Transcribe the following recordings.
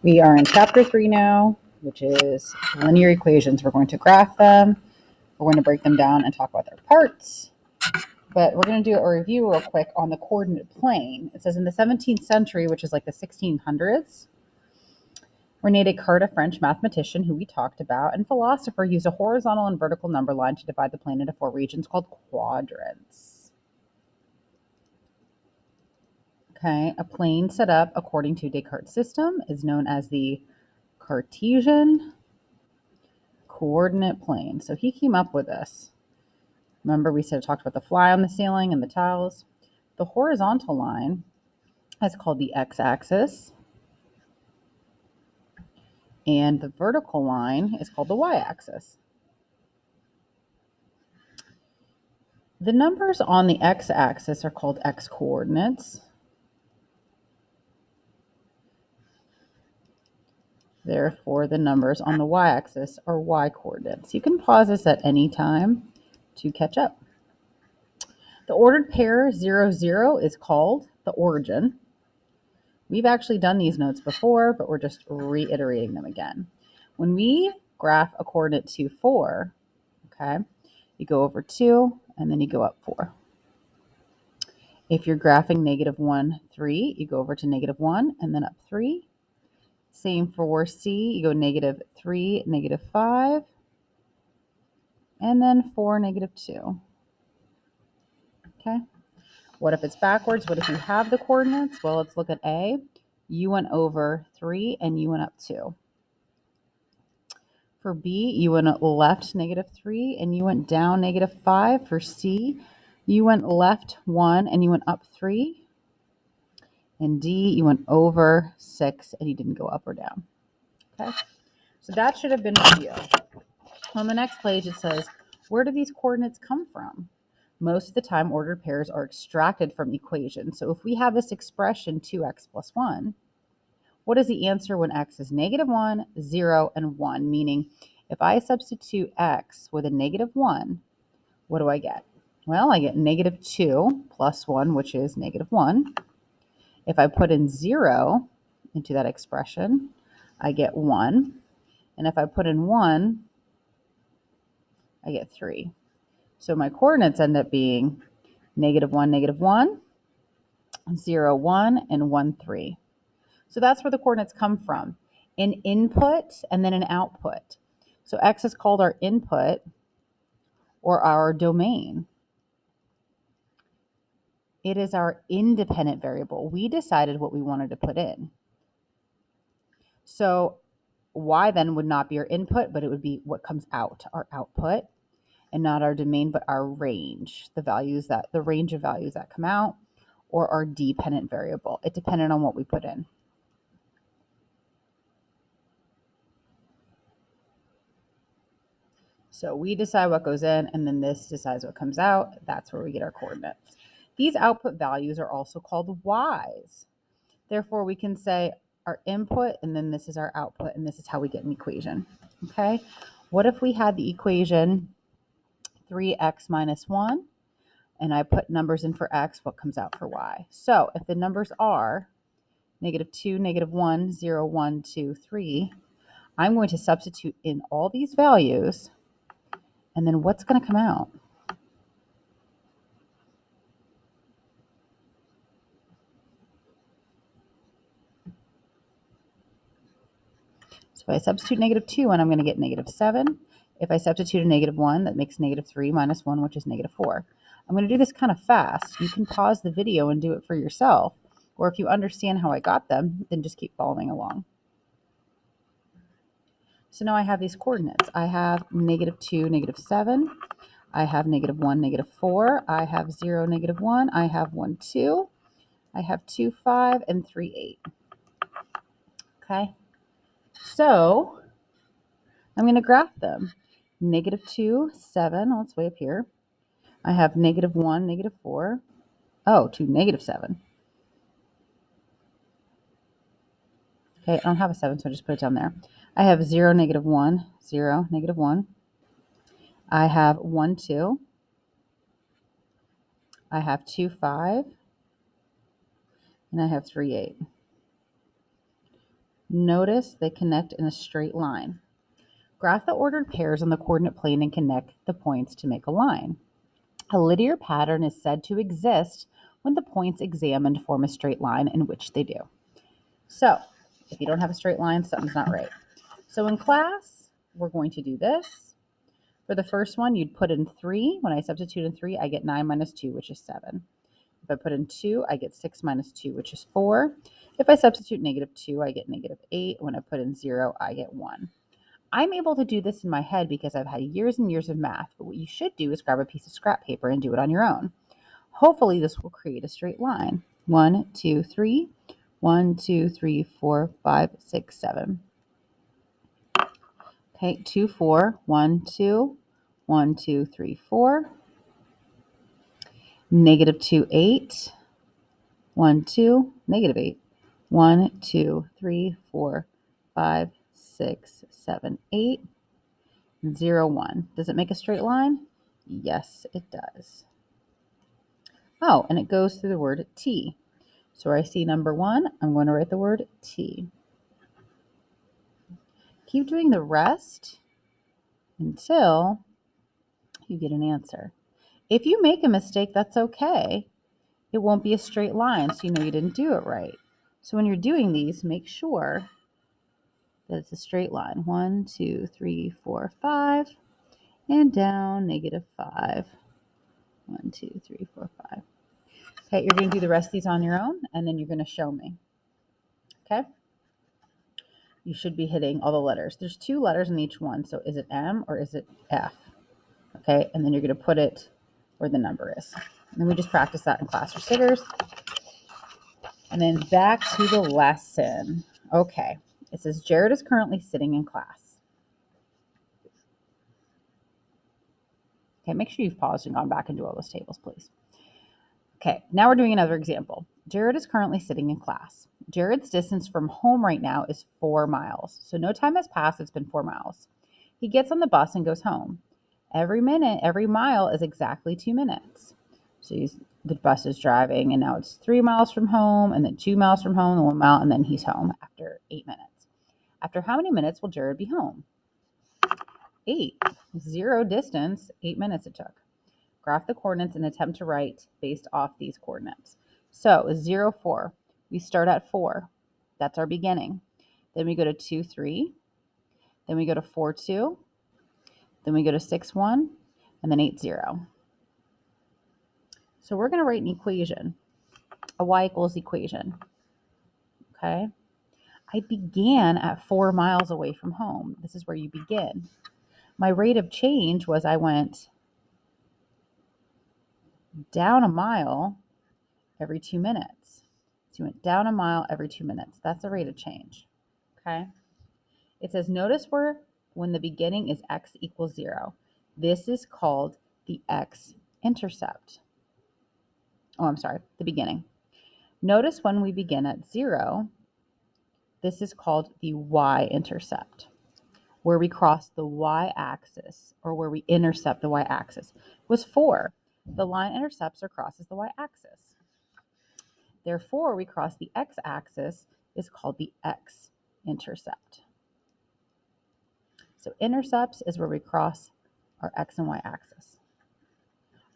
We are in chapter 3 now, which is linear equations. We're going to graph them. We're going to break them down and talk about their parts. But we're going to do a review real quick on the coordinate plane. It says in the 17th century, which is like the 1600s, René Descartes, a French mathematician who we talked about, and philosopher, used a horizontal and vertical number line to divide the plane into 4 regions called quadrants. Okay, a plane set up according to Descartes' system is known as the Cartesian coordinate plane. So he came up with this. Remember, we talked about the fly on the ceiling and the tiles. The horizontal line is called the x-axis, and the vertical line is called the y-axis. The numbers on the x-axis are called x-coordinates. Therefore, the numbers on the y-axis are y-coordinates. You can pause this at any time to catch up. The ordered pair 0, 0 is called the origin. We've actually done these notes before, but we're just reiterating them again. When we graph a coordinate 2, 4, okay, you go over 2 and then you go up 4. If you're graphing negative 1, 3, you go over to negative 1 and then up 3. Same for C, you go negative 3, negative 5, and then 4, negative 2. Okay. What if it's backwards? What if you have the coordinates? Well, let's look at A. You went over 3 and you went up 2. For B, you went left negative 3 and you went down negative 5. For C, you went left 1 and you went up 3. And D, you went over 6 and you didn't go up or down. Okay, so that should have been review. On the next page, it says, where do these coordinates come from? Most of the time, ordered pairs are extracted from equations. So if we have this expression 2x plus 1, what is the answer when x is negative 1, 0, and 1? Meaning, if I substitute x with a negative 1, what do I get? Well, I get negative 2 plus 1, which is negative 1. If I put in 0 into that expression, I get 1. And if I put in 1, I get 3. So my coordinates end up being negative 1, 0, 1, and 1, 3. So that's where the coordinates come from. An input and then an output. So x is called our input or our domain. It is our independent variable. We decided what we wanted to put in. So y then would not be our input, but it would be what comes out, our output, and not our domain, but our range, the range of values that come out, or our dependent variable. It depended on what we put in. So we decide what goes in, and then this decides what comes out. That's where we get our coordinates. These output values are also called y's. Therefore, we can say our input, and then this is our output, and this is how we get an equation. Okay? What if we had the equation 3x minus 1, and I put numbers in for x, what comes out for y? So if the numbers are negative 2, negative 1, 0, 1, 2, 3, I'm going to substitute in all these values, and then what's going to come out? So if I substitute negative 2 in, I'm going to get negative 7. If I substitute a negative 1, that makes negative 3 minus 1, which is negative 4. I'm going to do this kind of fast. You can pause the video and do it for yourself. Or if you understand how I got them, then just keep following along. So now I have these coordinates. I have negative 2, negative 7. I have negative 1, negative 4. I have 0, negative 1. I have 1, 2. I have 2, 5, and 3, 8. Okay. So I'm going to graph them. Negative 2, 7. Oh, it's way up here. I have negative 1, negative 4. Oh, to negative 7. Okay, I don't have a 7, so I just put it down there. I have 0, negative 1, 0, negative 1. I have 1, 2. I have 2, 5. And I have 3, 8. Notice they connect in a straight line. Graph the ordered pairs on the coordinate plane and connect the points to make a line. A linear pattern is said to exist when the points examined form a straight line, in which they do. So, if you don't have a straight line, something's not right. So in class, we're going to do this. For the first one, you'd put in 3. When I substitute in 3, I get 9 minus 2, which is 7. If I put in 2, I get 6 minus 2, which is 4. If I substitute -2, I get -8. When I put in 0, I get 1. I'm able to do this in my head because I've had years and years of math, but what you should do is grab a piece of scrap paper and do it on your own. Hopefully this will create a straight line. 1, 2, 3, 1, 2, 3, 4, 5, 6, 7. Okay, 2, 4, 1, 2, 1, 2, 3, 4. -2, 8, 1, 2, -8. 1, 2, 3, 4, 5, 6, 7, 8. 0, 1. Does it make a straight line? Yes, it does. Oh, and it goes through the word T. So where I see number 1, I'm going to write the word T. Keep doing the rest until you get an answer. If you make a mistake, that's okay. It won't be a straight line, so you know you didn't do it right. So when you're doing these, make sure that it's a straight line. 1, 2, 3, 4, 5, and down -5. 1, 2, 3, 4, 5. Okay, you're going to do the rest of these on your own, and then you're going to show me. Okay? You should be hitting all the letters. There's 2 letters in each one, so is it M or is it F? Okay, and then you're going to put it where the number is. And then we just practice that in class for sitters. And then back to the lesson. Okay, it says Jared is currently sitting in class. Okay, make sure you've paused and gone back and do all those tables, please. Okay, now we're doing another example. Jared is currently sitting in class. Jared's distance from home right now is 4 miles. So no time has passed, it's been 4 miles. He gets on the bus and goes home. Every mile is exactly 2 minutes. So the bus is driving, and now it's 3 miles from home, and then 2 miles from home, and 1 mile, and then he's home after 8 minutes. After how many minutes will Jared be home? 8. 0 distance, 8 minutes it took. Graph the coordinates and attempt to write based off these coordinates. So 0, 4. We start at 4. That's our beginning. Then we go to 2, 3. Then we go to 4, 2. Then we go to 6, 1. And then 8, 0. So we're going to write an equation, a y equals equation. Okay. I began at 4 miles away from home. This is where you begin. My rate of change was I went down a mile every 2 minutes. So you went down a mile every 2 minutes. That's the rate of change. Okay. It says, notice when the beginning is x equals 0. This is called the x-intercept. Oh, I'm sorry, the beginning. Notice when we begin at 0, this is called the y-intercept, where we cross the y-axis, or where we intercept the y-axis, was 4. The line intercepts or crosses the y-axis. Therefore, we cross the x-axis is called the x-intercept. So intercepts is where we cross our x and y axis.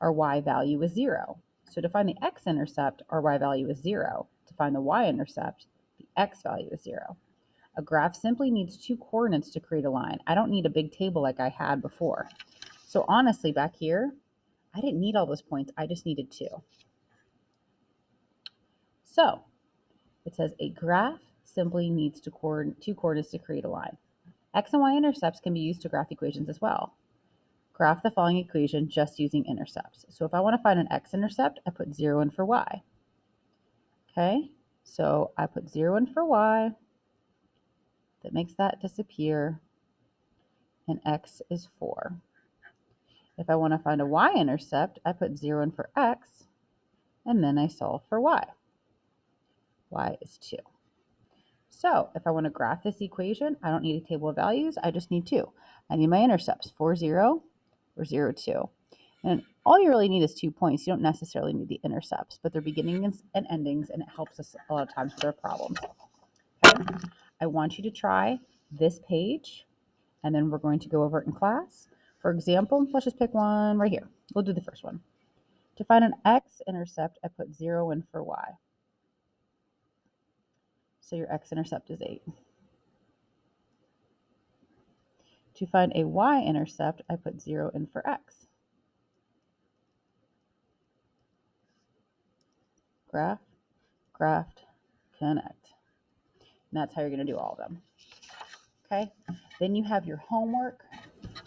Our y value is 0. So to find the x-intercept, our y value is 0. To find the y-intercept, the x value is 0. A graph simply needs 2 coordinates to create a line. I don't need a big table like I had before. So honestly, back here, I didn't need all those points. I just needed 2. So it says a graph simply needs 2 coordinates to create a line. X and y intercepts can be used to graph equations as well. Graph the following equation just using intercepts. So if I want to find an x-intercept, I put 0 in for y. Okay, so I put 0 in for y. That makes that disappear. And x is 4. If I want to find a y-intercept, I put 0 in for x, and then I solve for y. Y is 2. So if I want to graph this equation, I don't need a table of values. I just need 2. I need my intercepts, 4, 0, or 0, 2. And all you really need is 2 points. You don't necessarily need the intercepts, but they're beginnings and endings, and it helps us a lot of times with our problems. Okay? I want you to try this page, and then we're going to go over it in class. For example, let's just pick one right here. We'll do the first one. To find an x-intercept, I put 0 in for y. So your x-intercept is 8. To find a y-intercept, I put 0 in for x. Graph, graph, connect. And that's how you're going to do all of them. Okay? Then you have your homework,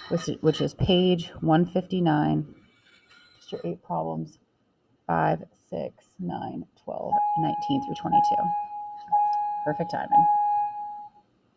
which is page 159. Just your 8 problems, 5, 6, 9, 12, 19 through 22. Perfect timing.